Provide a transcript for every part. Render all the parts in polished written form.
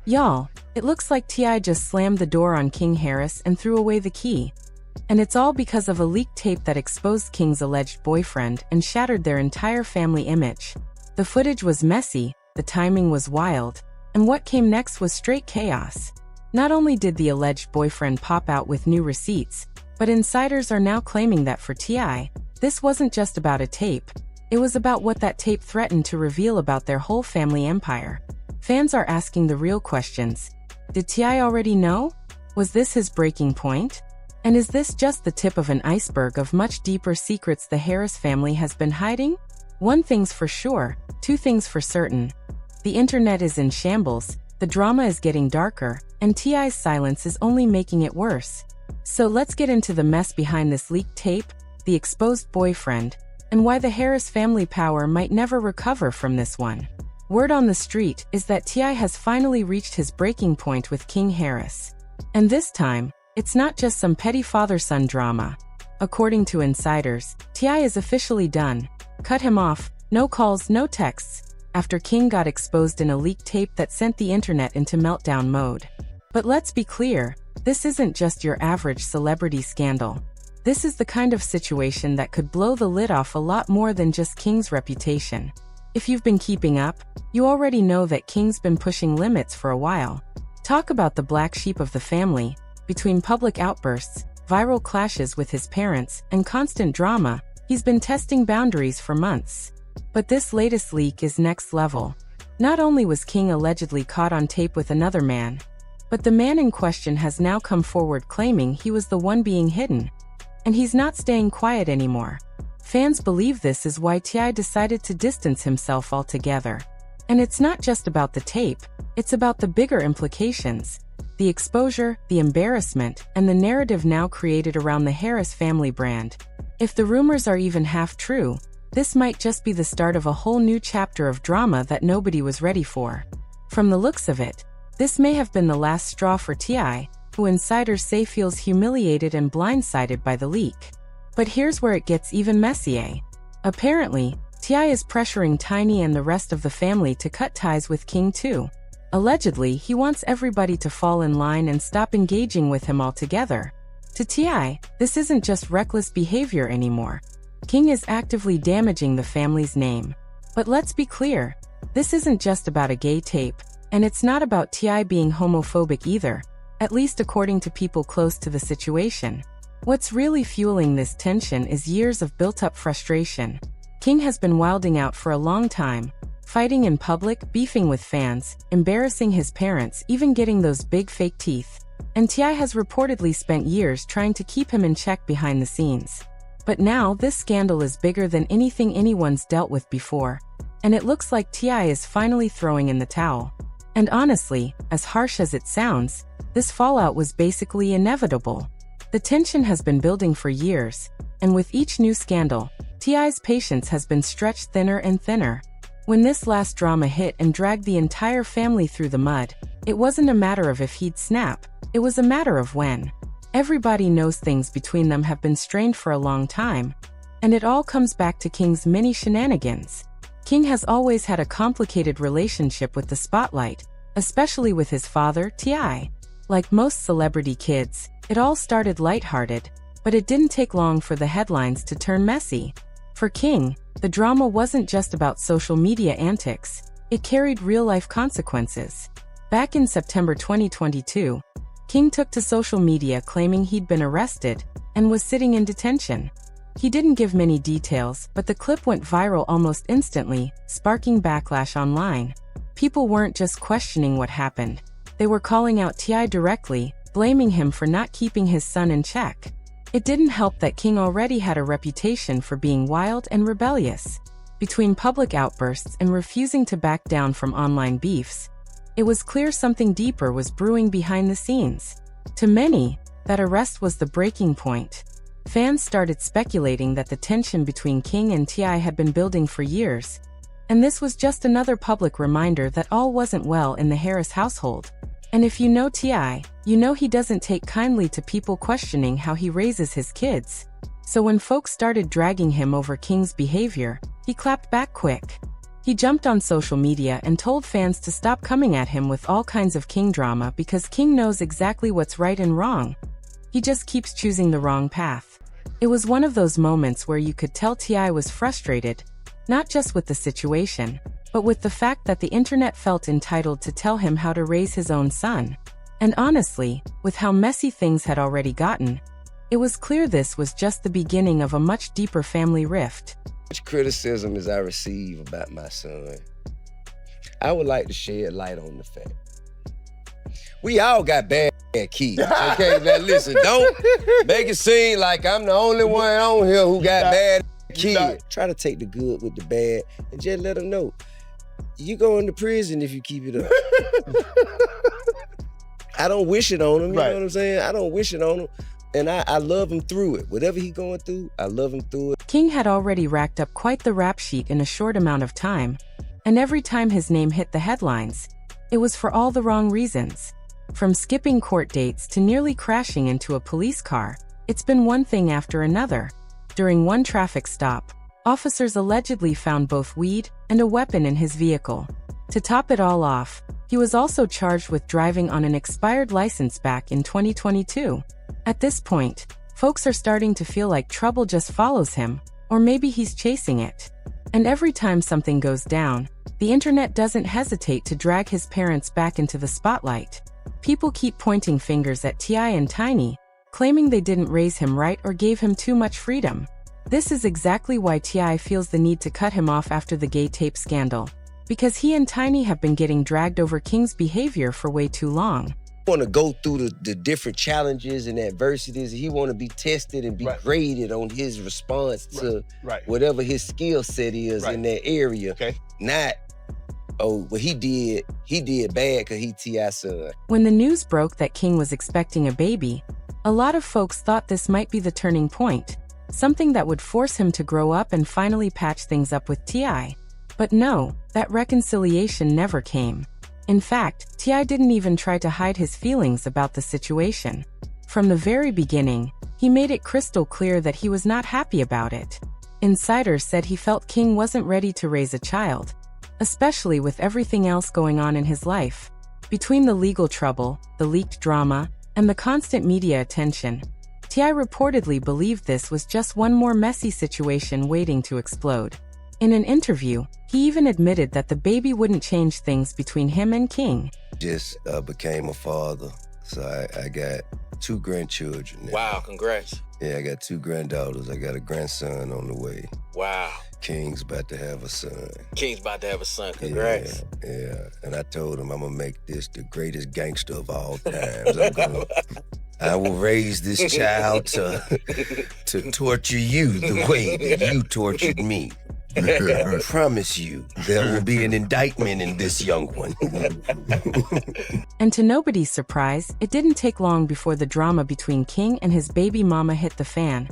Y'all, it looks like T.I just slammed the door on King Harris and threw away the key. And it's all because of a leaked tape that exposed King's alleged boyfriend and shattered their entire family image. The footage was messy, the timing was wild, and what came next was straight chaos. Not only did the alleged boyfriend pop out with new receipts, but insiders are now claiming that for T.I, this wasn't just about a tape. It was about what that tape threatened to reveal about their whole family empire. Fans are asking the real questions. Did T.I already know? Was this his breaking point? And is this just the tip of an iceberg of much deeper secrets the Harris family has been hiding? One thing's for sure, two things for certain. The internet is in shambles, the drama is getting darker, and T.I's silence is only making it worse. So let's get into the mess behind this leaked tape, the exposed boyfriend, and why the Harris family power might never recover from this one. Word on the street is that T.I has finally reached his breaking point with King Harris. And this time, it's not just some petty father-son drama. According to insiders, T.I is officially done. Cut him off, no calls, no texts, after King got exposed in a leaked tape that sent the internet into meltdown mode. But let's be clear, this isn't just your average celebrity scandal. This is the kind of situation that could blow the lid off a lot more than just King's reputation. If you've been keeping up, you already know that King's been pushing limits for a while. Talk about the black sheep of the family. Between public outbursts, viral clashes with his parents, and constant drama, he's been testing boundaries for months. But this latest leak is next level. Not only was King allegedly caught on tape with another man, but the man in question has now come forward claiming he was the one being hidden. And he's not staying quiet anymore. Fans believe this is why T.I decided to distance himself altogether. And it's not just about the tape, it's about the bigger implications. The exposure, the embarrassment, and the narrative now created around the Harris family brand. If the rumors are even half true, this might just be the start of a whole new chapter of drama that nobody was ready for. From the looks of it, this may have been the last straw for T.I, who insiders say feels humiliated and blindsided by the leak. But here's where it gets even messier. Apparently, T.I is pressuring Tiny and the rest of the family to cut ties with King too. Allegedly, he wants everybody to fall in line and stop engaging with him altogether. To T.I, this isn't just reckless behavior anymore. King is actively damaging the family's name. But let's be clear, this isn't just about a gay tape, and it's not about T.I being homophobic either, at least according to people close to the situation. What's really fueling this tension is years of built-up frustration. King has been wilding out for a long time, fighting in public, beefing with fans, embarrassing his parents, even getting those big fake teeth. And T.I has reportedly spent years trying to keep him in check behind the scenes. But now, this scandal is bigger than anything anyone's dealt with before, and it looks like T.I is finally throwing in the towel. And honestly, as harsh as it sounds, this fallout was basically inevitable. The tension has been building for years, and with each new scandal, T.I's patience has been stretched thinner and thinner. When this last drama hit and dragged the entire family through the mud, it wasn't a matter of if he'd snap, it was a matter of when. Everybody knows things between them have been strained for a long time, and it all comes back to King's many shenanigans. King has always had a complicated relationship with the spotlight, especially with his father, T.I. Like most celebrity kids, it all started lighthearted, but it didn't take long for the headlines to turn messy. For King, the drama wasn't just about social media antics, it carried real-life consequences. Back in September 2022, King took to social media claiming he'd been arrested and was sitting in detention. He didn't give many details, but the clip went viral almost instantly, sparking backlash online. People weren't just questioning what happened. They were calling out T.I directly, blaming him for not keeping his son in check. It didn't help that King already had a reputation for being wild and rebellious. Between public outbursts and refusing to back down from online beefs, it was clear something deeper was brewing behind the scenes. To many, that arrest was the breaking point. Fans started speculating that the tension between King and T.I had been building for years, and this was just another public reminder that all wasn't well in the Harris household. And if you know T.I, you know he doesn't take kindly to people questioning how he raises his kids. So when folks started dragging him over King's behavior, he clapped back quick. He jumped on social media and told fans to stop coming at him with all kinds of King drama because King knows exactly what's right and wrong. He just keeps choosing the wrong path. It was one of those moments where you could tell T.I was frustrated, not just with the situation, but with the fact that the internet felt entitled to tell him how to raise his own son. And honestly, with how messy things had already gotten, it was clear this was just the beginning of a much deeper family rift. Much criticism as I receive about my son, I would like to shed light on the fact. We all got bad kids, okay? Now listen, don't make it seem like I'm the only one on here who got bad kids. Try to take the good with the bad and just let them know, you going to prison if you keep it up. I don't wish it on him, you know what I'm saying? I don't wish it on him. And I love him through it. Whatever he's going through, I love him through it. King had already racked up quite the rap sheet in a short amount of time. And every time his name hit the headlines, it was for all the wrong reasons. From skipping court dates to nearly crashing into a police car, it's been one thing after another. During one traffic stop, officers allegedly found both weed and a weapon in his vehicle. To top it all off, he was also charged with driving on an expired license back in 2022. At this point, folks are starting to feel like trouble just follows him, or maybe he's chasing it. And every time something goes down, the internet doesn't hesitate to drag his parents back into the spotlight. People keep pointing fingers at T.I and Tiny, claiming they didn't raise him right or gave him too much freedom. This is exactly why T.I feels the need to cut him off after the gay tape scandal, because he and Tiny have been getting dragged over King's behavior for way too long. Want to go through the different challenges and adversities. He want to be tested and be graded on his response to whatever his skill set is in that area. Not, oh, well, he did bad because he T.I.'s son. When the news broke that King was expecting a baby, a lot of folks thought this might be the turning point, something that would force him to grow up and finally patch things up with T.I. But no, that reconciliation never came. In fact, T.I didn't even try to hide his feelings about the situation. From the very beginning, he made it crystal clear that he was not happy about it. Insiders said he felt King wasn't ready to raise a child, especially with everything else going on in his life. Between the legal trouble, the leaked drama, and the constant media attention, T.I reportedly believed this was just one more messy situation waiting to explode. In an interview, he even admitted that the baby wouldn't change things between him and King. Just became a father, so I got 2 grandchildren now. Wow, congrats. Yeah, I got 2 granddaughters. I got a grandson on the way. Wow. King's about to have a son. King's about to have a son, congrats. Yeah. And I told him I'm gonna make this the greatest gangster of all times. I will raise this child to torture you the way that you tortured me. I promise you, there will be an indictment in this young one. And to nobody's surprise, it didn't take long before the drama between King and his baby mama hit the fan.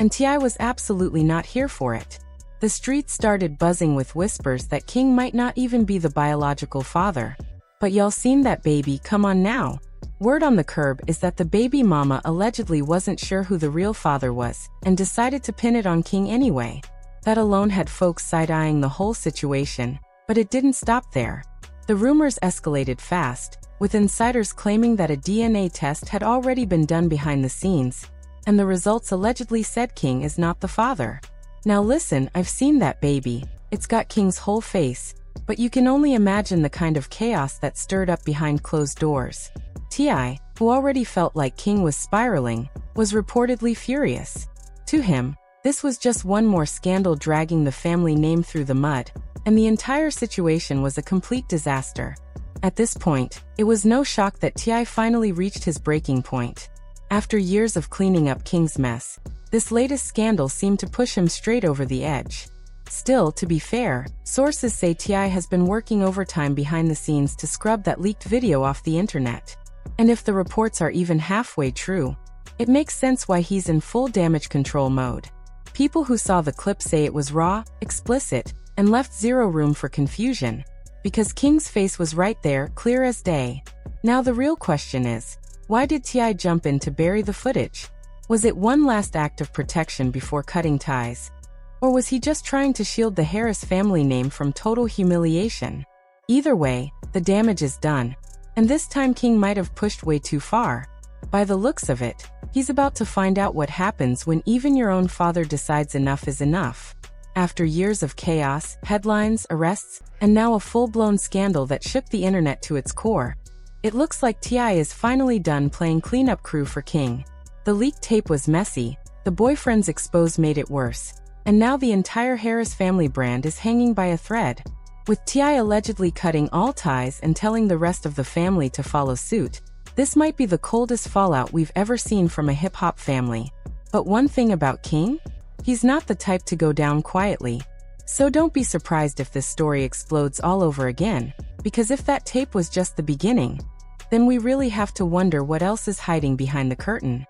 And T.I was absolutely not here for it. The streets started buzzing with whispers that King might not even be the biological father. But y'all seen that baby, come on now. Word on the curb is that the baby mama allegedly wasn't sure who the real father was, and decided to pin it on King anyway. That alone had folks side-eyeing the whole situation, but it didn't stop there. The rumors escalated fast, with insiders claiming that a DNA test had already been done behind the scenes, and the results allegedly said King is not the father. Now listen, I've seen that baby. It's got King's whole face, but you can only imagine the kind of chaos that stirred up behind closed doors. T.I, who already felt like King was spiraling, was reportedly furious. To him, this was just one more scandal dragging the family name through the mud, and the entire situation was a complete disaster. At this point, it was no shock that T.I finally reached his breaking point. After years of cleaning up King's mess, this latest scandal seemed to push him straight over the edge. Still, to be fair, sources say T.I has been working overtime behind the scenes to scrub that leaked video off the internet. And if the reports are even halfway true, it makes sense why he's in full damage control mode. People who saw the clip say it was raw, explicit, and left zero room for confusion, because King's face was right there, clear as day. Now the real question is, why did T.I jump in to bury the footage? Was it one last act of protection before cutting ties? Or was he just trying to shield the Harris family name from total humiliation? Either way, the damage is done. And this time King might have pushed way too far. By the looks of it, he's about to find out what happens when even your own father decides enough is enough. After years of chaos, headlines, arrests, and now a full-blown scandal that shook the internet to its core, it looks like T.I is finally done playing cleanup crew for King. The leaked tape was messy, the boyfriend's expose made it worse, and now the entire Harris family brand is hanging by a thread. With T.I allegedly cutting all ties and telling the rest of the family to follow suit, this might be the coldest fallout we've ever seen from a hip-hop family. But one thing about King? He's not the type to go down quietly. So don't be surprised if this story explodes all over again, because if that tape was just the beginning, then we really have to wonder what else is hiding behind the curtain.